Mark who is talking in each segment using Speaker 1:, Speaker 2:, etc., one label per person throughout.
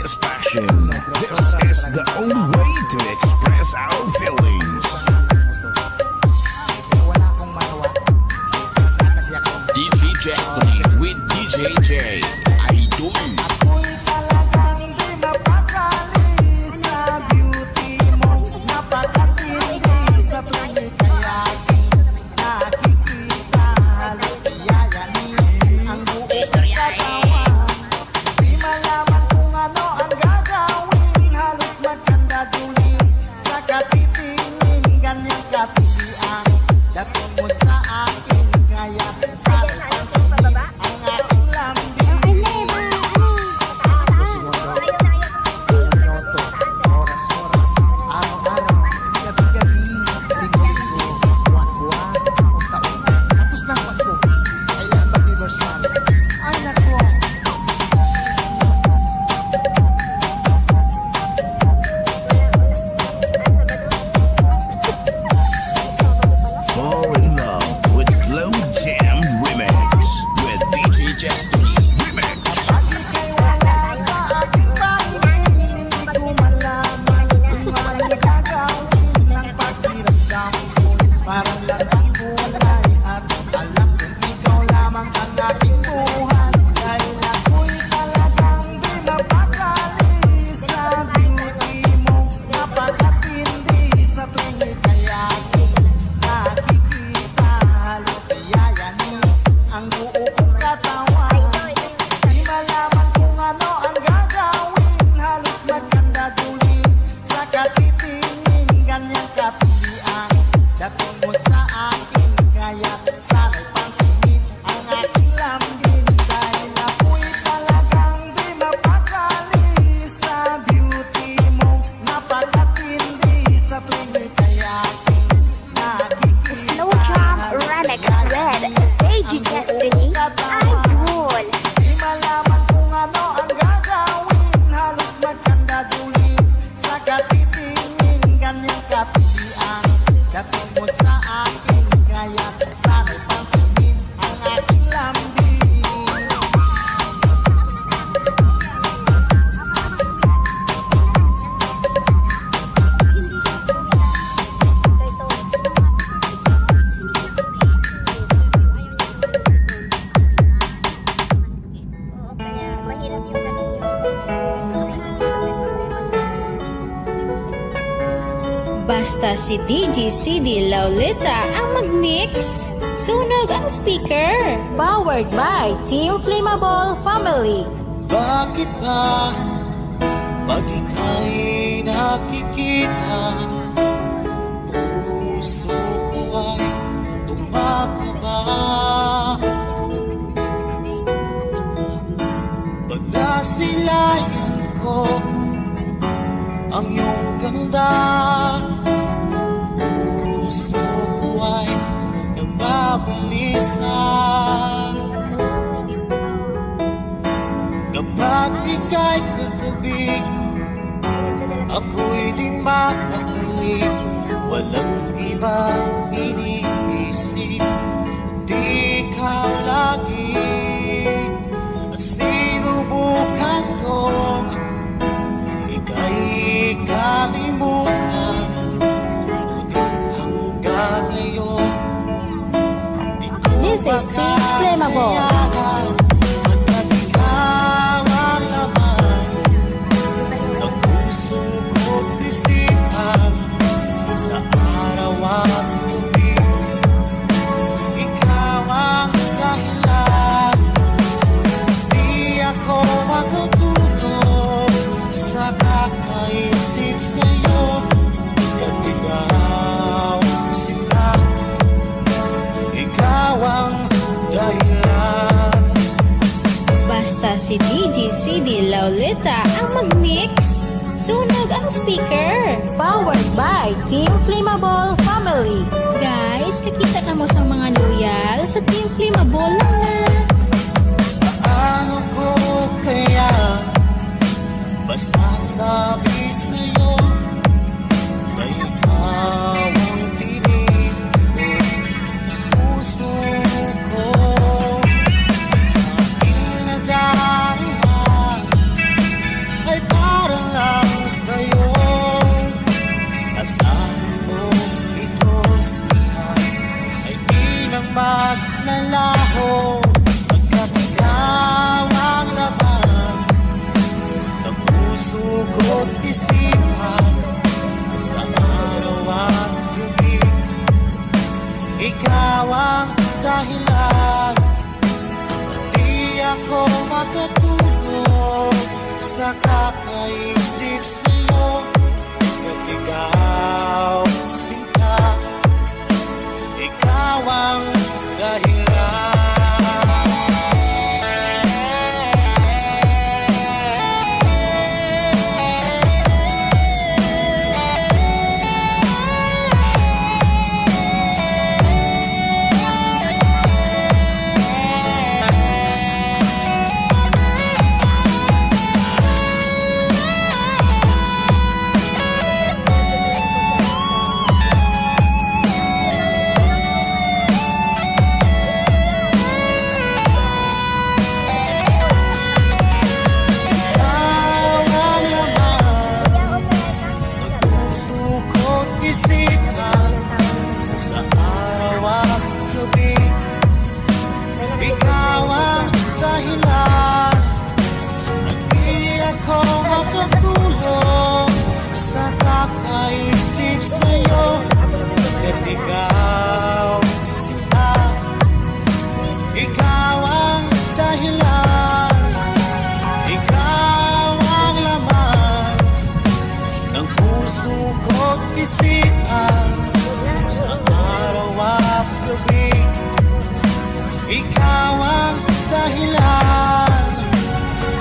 Speaker 1: is passion. This is the only way to express our feelings.
Speaker 2: DJ Destiny with DJ J. Idol.
Speaker 3: Basta si DJ CD Laulita ang mag-mix. Sunog ang speaker. Powered by Team Flammable Family.
Speaker 4: Bakit ba pag ika'y nakikita, puso ko ay kumakaba? Pag nasilayan ko ang iyong ganda, puso ko ay nababalisa. Kapag ika'y katabi, ako'y di mapakali. Walang ibang iniisip, di ikaw lagi. At sinubukan ko ika'y kalimutan, ngunit hanggang ngayon
Speaker 3: This is Team Flammable. Basta si DJ CD Laulita ang mag-mix. Sunog ang speaker. Powered by Team Flammable Family. Guys, kakita ka mo sa mga loyal sa Team Flammable na.
Speaker 4: Paano ko kaya basta sabi sa'yo na ikaw ang tinig ng puso ko? Aking nadarama ay sa kakaisip sa'yo. At ikaw, sinta, ikaw ang dahilan. Ikaw, sinta, ikaw ang dahilan. Ikaw ang laman ng puso ko't isipan. Sa araw at gabi, ikaw ang dahilan.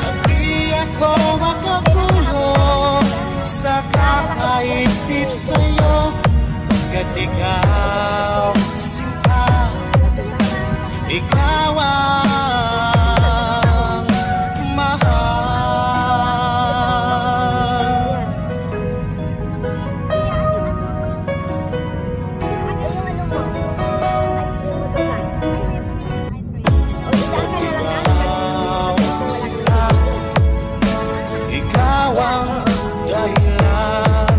Speaker 4: At di ako makakulong sa kakaisip sa'yo. At ikaw, sinta, ikaw ang mahal. Ikaw, sinta, ikaw ang dahilan.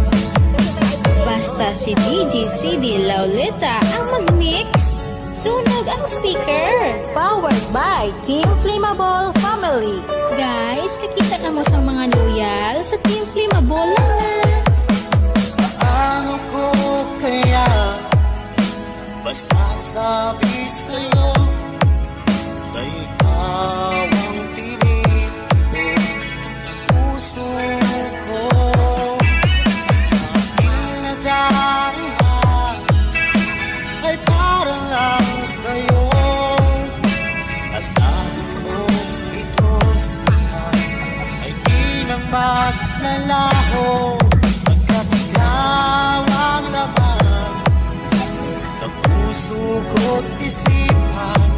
Speaker 3: Basta si DJ CD Lauleta ang mag-mix. Sunog ang speaker. Powered by Team Flammable Family. Guys, kakita ka mo sa mga loyal sa Team Flammable lang.
Speaker 4: Paano ko kaya basta sabi sa'yo na ikaw ang tinig ng puso ko. Aking nadarama ay para lang sa'yo. Asahan mo ito siya ay di na maglalaho. Pagkat ikaw ang laman ng puso ko't isipan.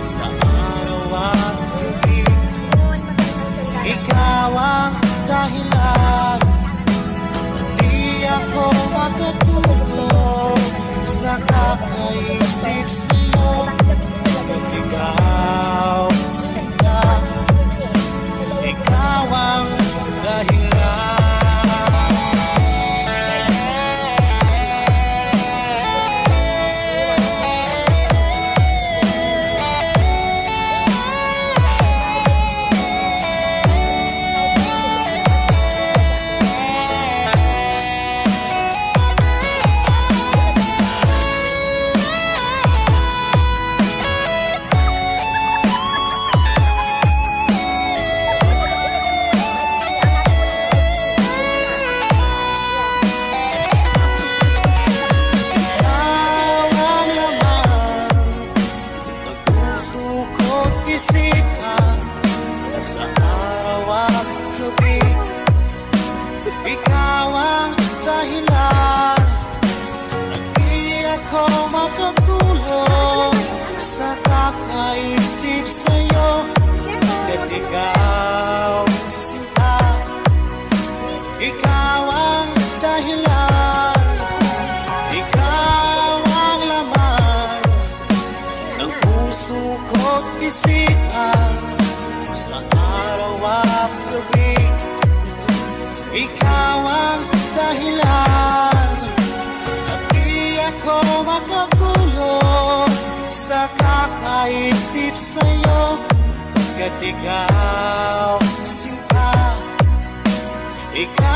Speaker 4: Sa araw at gabi, ikaw ang dahilan. Di ako makatulog sa kakaisip sa'yo. Ikaw, sinta, ikaw ang dahilan. Ikaw ang dahilan. At di ako makatulog sa kakaisip sa'yo. At ikaw, sinta, ikaw ang dahilan. Ikaw ang laman ng puso ko't isipan. Sa araw at gabi, ikaw ang dahilan. At di ako makatulog sa kakaisip sa'yo. At ikaw, sinta, ikaw